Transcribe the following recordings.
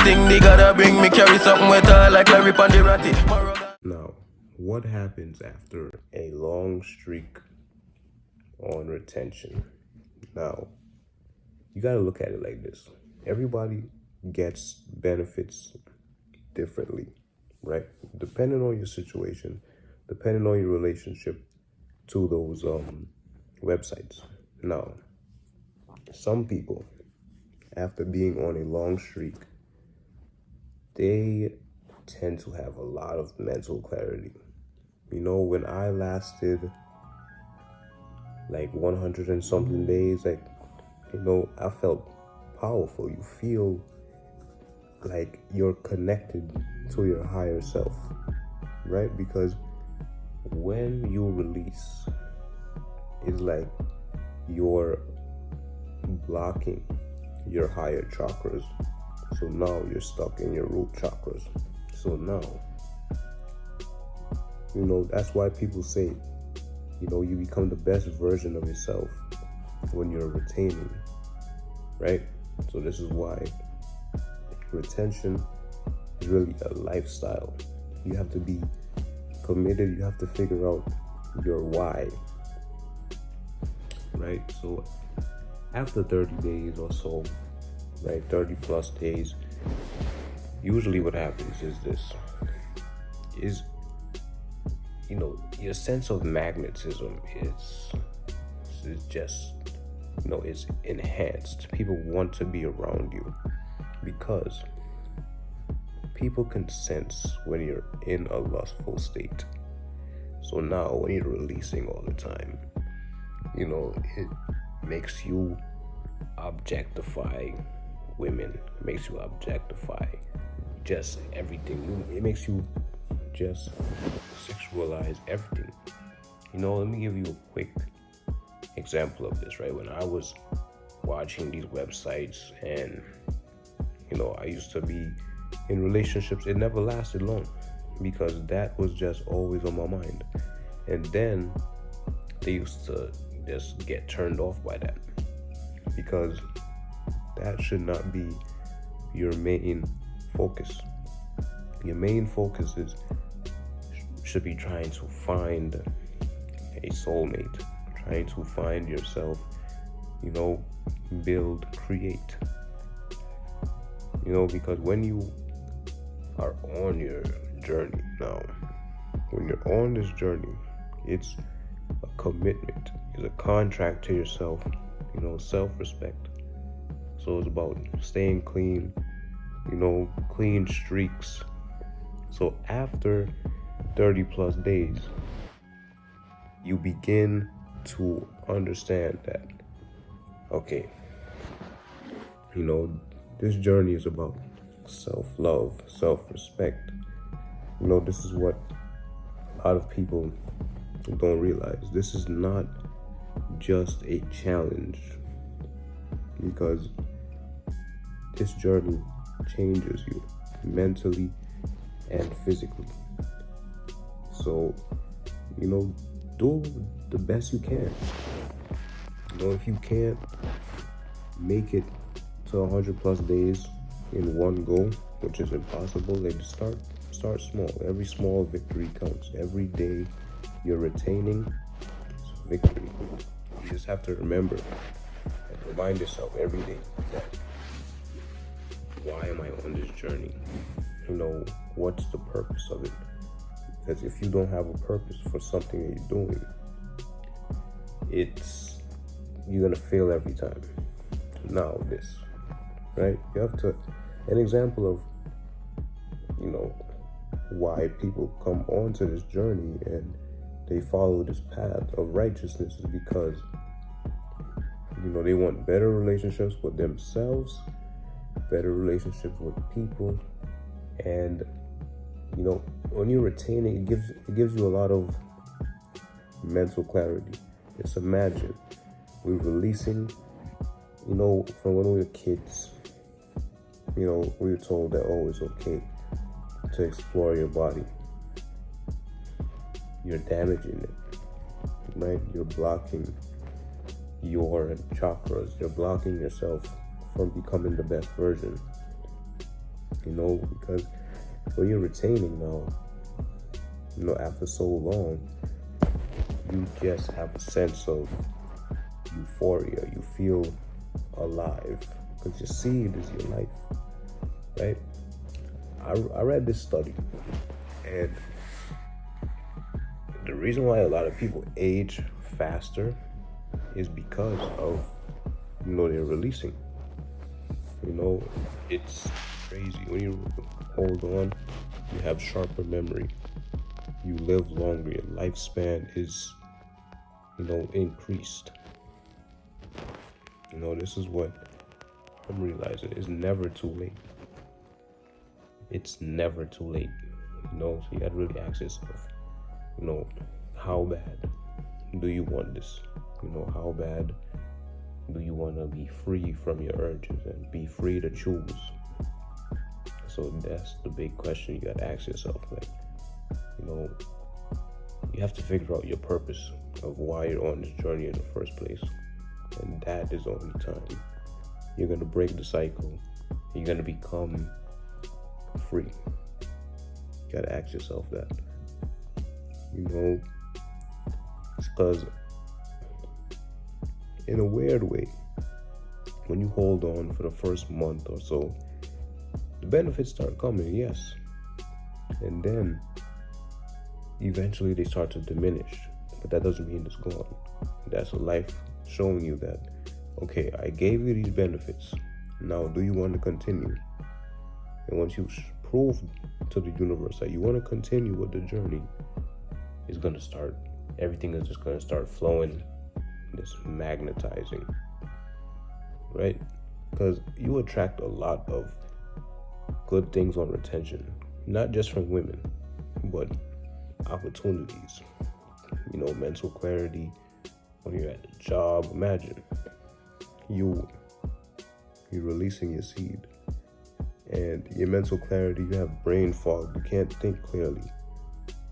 thing they gotta bring me carry something wetter like Larry Pandirati. Now, what happens after a long streak on retention? Now, you gotta look at it like this. Everybody gets benefits differently, right? Depending on your situation, depending on your relationship to those websites. Now, some people, after being on a long streak, they tend to have a lot of mental clarity. You know, when I lasted like 100 and something days, like, you know, I felt powerful. You feel like you're connected to your higher self, right? Because when you release, it's like you're blocking your higher chakras. So now you're stuck in your root chakras. So now, you know, that's why people say, you know, you become the best version of yourself when you're retaining, right? So this is why retention is really a lifestyle. You have to be committed. You have to figure out your why, right? So after 30 days or so, right, 30 plus days, usually what happens is this, is, you know, your sense of magnetism is just, you know, it's enhanced. People want to be around you because people can sense when you're in a lustful state. So now when you're releasing all the time, you know, it makes you objectify women, it makes you objectify just everything. It makes you just sexualize everything. You know, let me give you a quick example of this, right? When I was watching these websites and, you know, I used to be in relationships, it never lasted long because that was just always on my mind. And then they used to just get turned off by that because that should not be your main focus. Your main focus should be trying to find a soulmate, trying to find yourself, you know, build, create. You know, because when you are on your journey now, when you're on this journey, it's a commitment, it's a contract to yourself, you know, self-respect. So it's about staying clean, you know, clean streaks. So after 30 plus days, you begin to understand that, okay, you know, this journey is about self-love, self-respect. You know, this is what a lot of people don't realize. This is not just a challenge, because this journey changes you mentally and physically. So, you know, do the best you can. You know, if you can't make it to 100 plus days in one go, which is impossible, like start small. Every small victory counts. Every day you're retaining is victory. You just have to remember and remind yourself every day that, why am I on this journey? You know, what's the purpose of it? Because if you don't have a purpose for something that you're doing, you're gonna fail every time. Now this, right? You have to, an example of, you know, why people come onto this journey and they follow this path of righteousness is because, you know, they want better relationships with themselves, better relationships with people, and, you know, when you retain it, it gives you a lot of mental clarity. Just imagine we're releasing, you know, from when we were kids, you know, we were told that, oh, it's okay to explore your body. You're damaging it, right? You're blocking your chakras. You're blocking yourself from becoming the best version. because when you're retaining now, after so long, you just have a sense of euphoria. You feel alive because your seed is your life, right? I read this study, and the reason why a lot of people age faster is because of, they're releasing. It's crazy. When you hold on, you have sharper memory. You live longer. Your lifespan is, increased. This is what I'm realizing. It's never too late. It's never too late. So you gotta really ask yourself, how bad do you want this? How bad do you want to be free from your urges and be free to choose? So that's the big question you gotta ask yourself. You have to figure out your purpose of why you're on this journey in the first place. And that is the only time you're gonna break the cycle. You're gonna become free. You gotta ask yourself that. It's because in a weird way, when you hold on for the first month or so, the benefits start coming, yes. And then eventually they start to diminish. But that doesn't mean it's gone. That's life showing you that, okay, I gave you these benefits. Now, do you want to continue? And once you prove to the universe that you want to continue with the journey, it's going to start, everything is just going to start flowing, this magnetizing, right? Because you attract a lot of good things on retention, not just from women, but opportunities, mental clarity. When you're at a job, imagine you're releasing your seed, and your mental clarity, you have brain fog, you can't think clearly,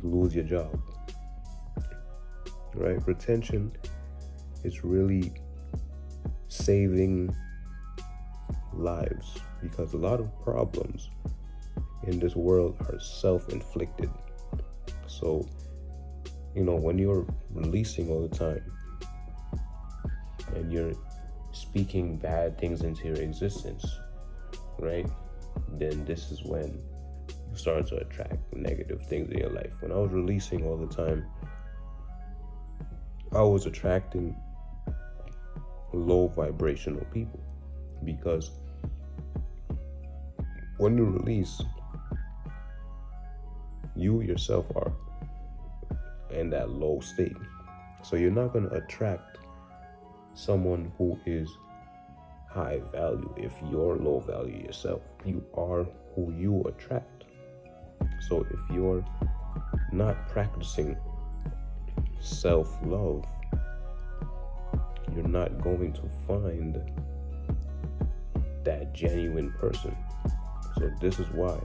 you lose your job, right? Retention is really saving lives, because a lot of problems in this world are self-inflicted. So, when you're releasing all the time and you're speaking bad things into your existence, right? Then this is when you start to attract negative things in your life. When I was releasing all the time, I was attracting low vibrational people, because when you release, you yourself are in that low state. So you're not going to attract someone who is high value if you're low value yourself. You are who you attract. So if you're not practicing self-love, you're not going to find that genuine person. So this is why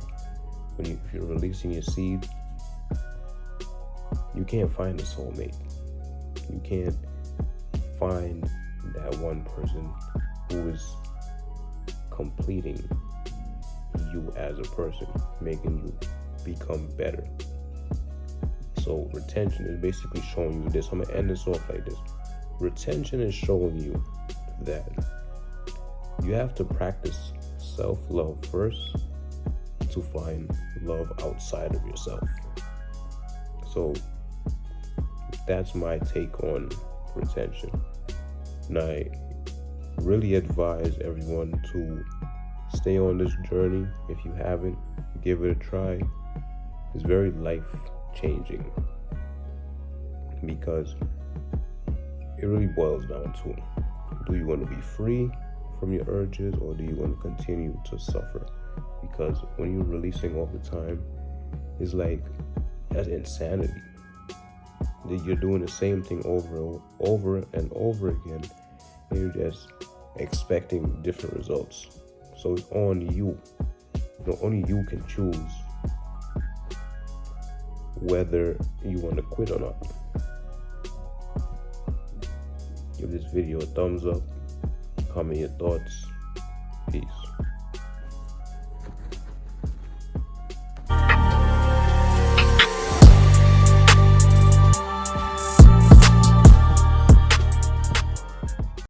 if you're releasing your seed, you can't find a soulmate. You can't find that one person who is completing you as a person, making you become better. So retention is basically showing you this. I'm gonna end this off like this. Retention is showing you that you have to practice self-love first to find love outside of yourself. So that's my take on retention. And I really advise everyone to stay on this journey. If you haven't, give it a try. It's very life-changing, because it really boils down to, do you want to be free from your urges, or do you want to continue to suffer? Because when you're releasing all the time, it's like, that's insanity. You're doing the same thing over and over again, and you're just expecting different results. So it's on you. Only you can choose whether you want to quit or not. Give this video a thumbs up, comment your thoughts. Peace.